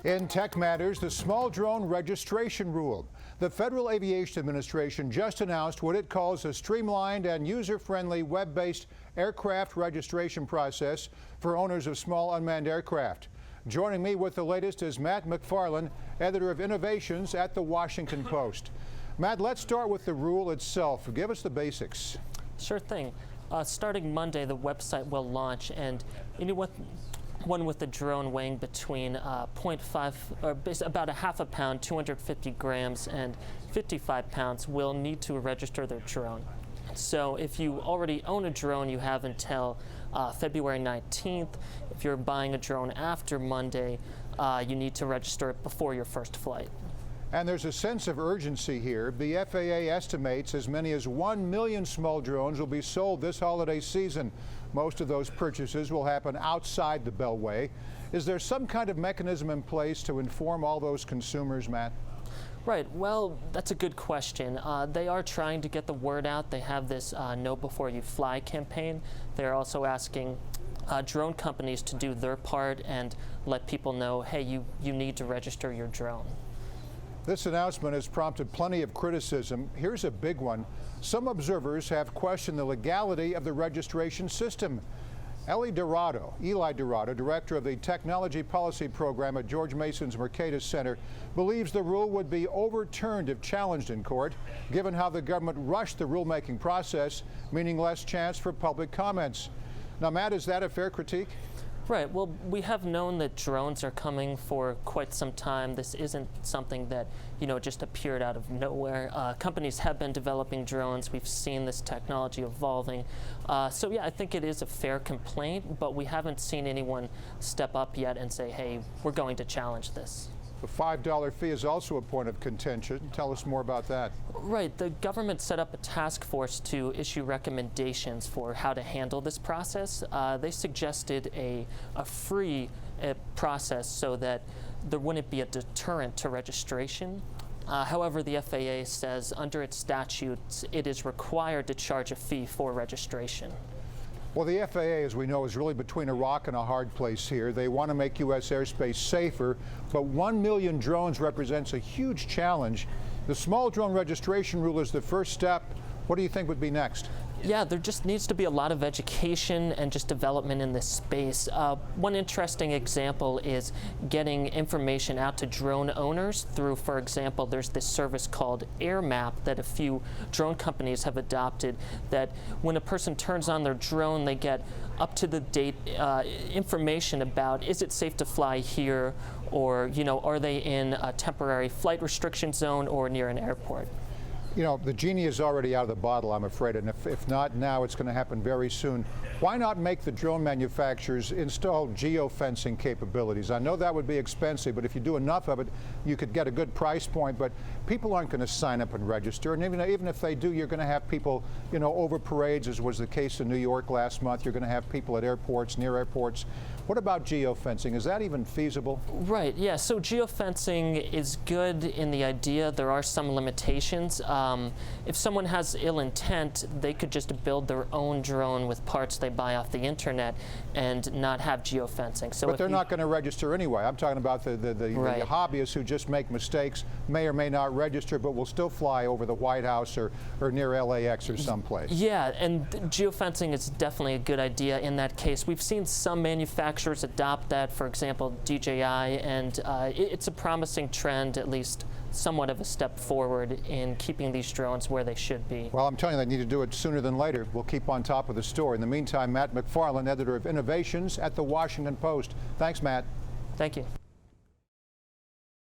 In Tech Matters, the small drone registration rule. The Federal Aviation Administration just announced what it calls a streamlined and user-friendly web-based aircraft registration process for owners of small unmanned aircraft. Joining me with the latest is Matt McFarland, editor of Innovations at the Washington Post. Matt, let's start with the rule itself. Give us the basics. Sure thing. Starting Monday, the website will launch, and anyone with a drone weighing between 0.5 or about a half a pound, 250 grams, and 55 pounds will need to register their drone. So if you already own a drone, you have until February 19th. If you're buying a drone after Monday, you need to register it before your first flight. And there's a sense of urgency here. The FAA estimates as many as 1 million small drones will be sold this holiday season. Most of those purchases will happen outside the Beltway. Is there some kind of mechanism in place to inform all those consumers, Matt? Right. Well, that's a good question. They are trying to get the word out. They have this Know Before You Fly campaign. They're also asking drone companies to do their part and let people know, hey, you need to register your drone. This announcement has prompted plenty of criticism. Here's a big one. Some observers have questioned the legality of the registration system. Eli Dorado, director of the Technology Policy Program at George Mason's Mercatus Center, believes the rule would be overturned if challenged in court, given how the government rushed the rulemaking process, meaning less chance for public comments. Now, Matt, is that a fair critique? Right. Well, we have known that drones are coming for quite some time. This isn't something that, just appeared out of nowhere. Companies have been developing drones. We've seen this technology evolving. So, yeah, I think it is a fair complaint, but we haven't seen anyone step up yet and say, hey, we're going to challenge this. The $5 fee is also a point of contention. Tell us more about that. Right. The government set up a task force to issue recommendations for how to handle this process. They suggested a free process so that there wouldn't be a deterrent to registration. However, the FAA says under its statutes, it is required to charge a fee for registration. Well, the FAA, as we know, is really between a rock and a hard place here. They want to make U.S. airspace safer, but 1 million drones represents a huge challenge. The small drone registration rule is the first step. What do you think would be next? Yeah, there just needs to be a lot of education and just development in this space. One interesting example is getting information out to drone owners through, for example, there's this service called AirMap that a few drone companies have adopted, that when a person turns on their drone, they get up-to-the-date information about, is it safe to fly here, or, are they in a temporary flight restriction zone or near an airport? The genie is already out of the bottle, I'm afraid, and if not now, it's going to happen very soon. Why not make the drone manufacturers install geofencing capabilities? I know that would be expensive, but if you do enough of it, you could get a good price point, but people aren't going to sign up and register, and even if they do, you're going to have people, over parades, as was the case in New York last month. You're going to have people at airports, near airports. What about geofencing? Is that even feasible? Right, yeah, so geofencing is good in the idea. There are some limitations. If someone has ill intent, they could just build their own drone with parts they buy off the internet and not have geofencing. So, but they're not going to register anyway. I'm talking about the right. hobbyists who just make mistakes, may or may not register, but will still fly over the White House or near LAX or someplace. Yeah, and geofencing is definitely a good idea in that case. We've seen some manufacturers adopt that, for example, DJI, and it's a promising trend, at least somewhat of a step forward in keeping these drones where they should be. Well, I'm telling you, they need to do it sooner than later. We'll keep on top of the story. In the meantime, Matt McFarland, editor of Innovations at the Washington Post. Thanks, Matt. Thank you.